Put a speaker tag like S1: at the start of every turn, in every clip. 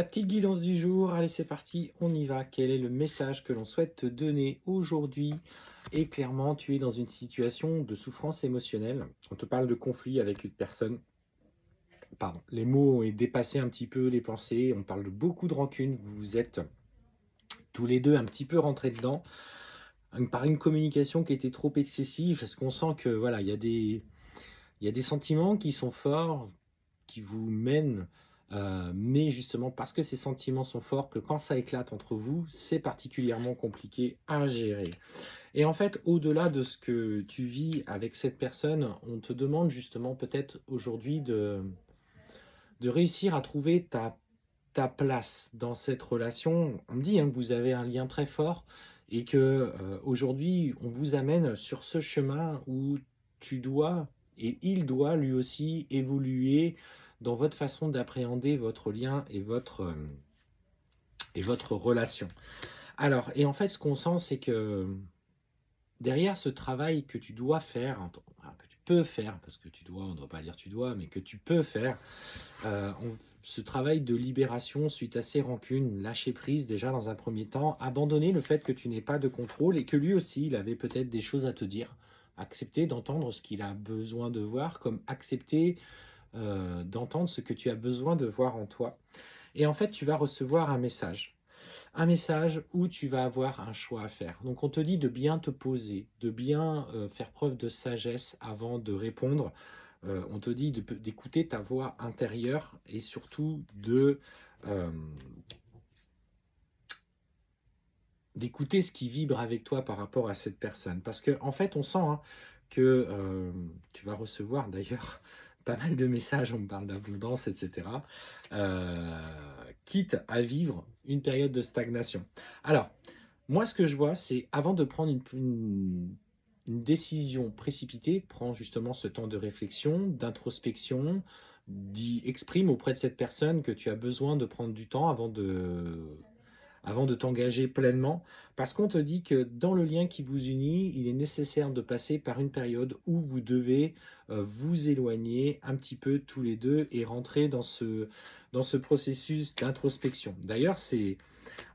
S1: Ta petite guidance du jour, allez c'est parti, on y va. Quel est le message que l'on souhaite te donner aujourd'hui? Et clairement, tu es dans une situation de souffrance émotionnelle. On te parle de conflit avec une personne. Pardon, les mots ont dépassé un petit peu les pensées. On parle de beaucoup de rancune. Vous êtes tous les deux un petit peu rentrés dedans par une communication qui était trop excessive. Parce qu'on sent que voilà, il y a des sentiments qui sont forts, qui vous mènent, mais justement parce que ces sentiments sont forts, que quand ça éclate entre vous, c'est particulièrement compliqué à gérer. Et en fait, au-delà de ce que tu vis avec cette personne, on te demande justement peut-être aujourd'hui de réussir à trouver ta place dans cette relation. On me dit, hein, que vous avez un lien très fort et que, aujourd'hui, on vous amène sur ce chemin où tu dois et il doit lui aussi évoluer dans votre façon d'appréhender votre lien et votre relation. Alors et en fait, ce qu'on sent, c'est que derrière ce travail que tu dois faire, que tu peux faire, parce que tu dois, on ne doit pas dire tu dois, mais que tu peux faire, ce travail de libération suite à ces rancunes, lâcher prise déjà dans un premier temps, abandonner le fait que tu n'aies pas de contrôle et que lui aussi, il avait peut-être des choses à te dire, accepter d'entendre ce qu'il a besoin de voir, comme accepter d'entendre ce que tu as besoin de voir en toi. Et en fait, tu vas recevoir un message où tu vas avoir un choix à faire. Donc on te dit de bien te poser, de bien faire preuve de sagesse avant de répondre. On te dit d'écouter ta voix intérieure et surtout euh, d'écouter ce qui vibre avec toi par rapport à cette personne. Parce qu'en fait, on sent, hein, que tu vas recevoir d'ailleurs pas mal de messages, on me parle d'abondance, etc. Quitte à vivre une période de stagnation. Alors, moi, ce que je vois, c'est avant de prendre une décision précipitée, prends justement ce temps de réflexion, d'introspection, exprime auprès de cette personne que tu as besoin de prendre du temps avant de t'engager pleinement, parce qu'on te dit que dans le lien qui vous unit, il est nécessaire de passer par une période où vous devez vous éloigner un petit peu tous les deux et rentrer dans ce processus d'introspection. D'ailleurs,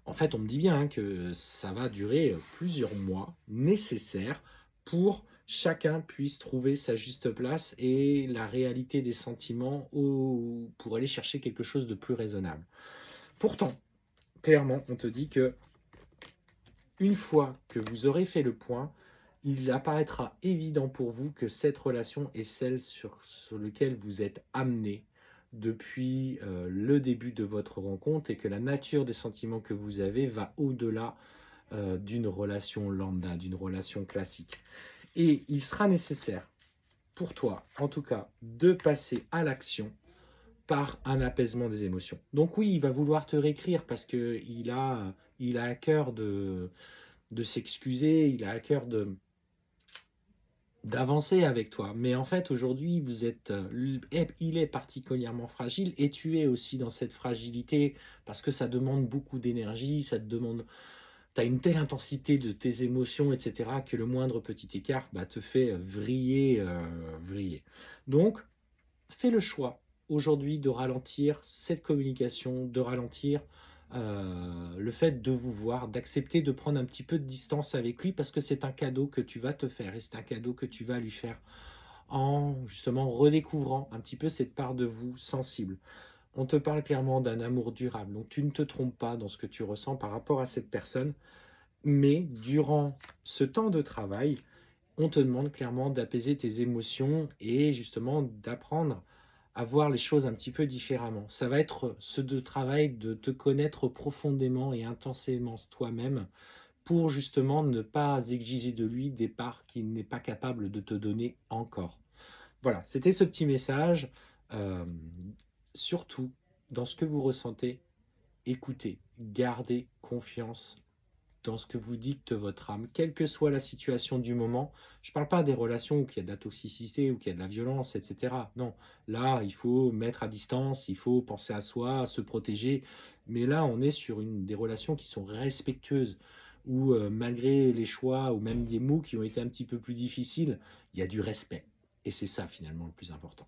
S1: en fait, on me dit bien, hein, que ça va durer plusieurs mois nécessaires pour chacun puisse trouver sa juste place et la réalité des sentiments pour aller chercher quelque chose de plus raisonnable. Pourtant, clairement, on te dit que une fois que vous aurez fait le point, il apparaîtra évident pour vous que cette relation est celle sur laquelle vous êtes amené depuis le début de votre rencontre et que la nature des sentiments que vous avez va au-delà d'une relation lambda, d'une relation classique. Et il sera nécessaire pour toi, en tout cas, de passer à l'action par un apaisement des émotions. Donc oui, il va vouloir te réécrire parce qu'il a à cœur de s'excuser, il a à cœur d'avancer avec toi. Mais en fait, aujourd'hui, il est particulièrement fragile et tu es aussi dans cette fragilité parce que ça demande beaucoup d'énergie, tu as une telle intensité de tes émotions, etc., que le moindre petit écart te fait vriller, vriller. Donc, fais le choix aujourd'hui de ralentir cette communication, de ralentir le fait de vous voir, d'accepter de prendre un petit peu de distance avec lui parce que c'est un cadeau que tu vas te faire et c'est un cadeau que tu vas lui faire en justement redécouvrant un petit peu cette part de vous sensible. On te parle clairement d'un amour durable, donc tu ne te trompes pas dans ce que tu ressens par rapport à cette personne, mais durant ce temps de travail, on te demande clairement d'apaiser tes émotions et justement d'apprendre à voir les choses un petit peu différemment. Ça va être ce de travail de te connaître profondément et intensément toi-même pour justement ne pas exiger de lui des parts qu'il n'est pas capable de te donner encore. Voilà, c'était ce petit message. Euh, Surtout, dans ce que vous ressentez, écoutez, gardez confiance dans ce que vous dicte votre âme, quelle que soit la situation du moment. Je ne parle pas des relations où il y a de la toxicité, où il y a de la violence, etc. Non, là, il faut mettre à distance, il faut penser à soi, à se protéger. Mais là, on est sur des relations qui sont respectueuses, où malgré les choix ou même des mots qui ont été un petit peu plus difficiles, il y a du respect. Et c'est ça finalement le plus important.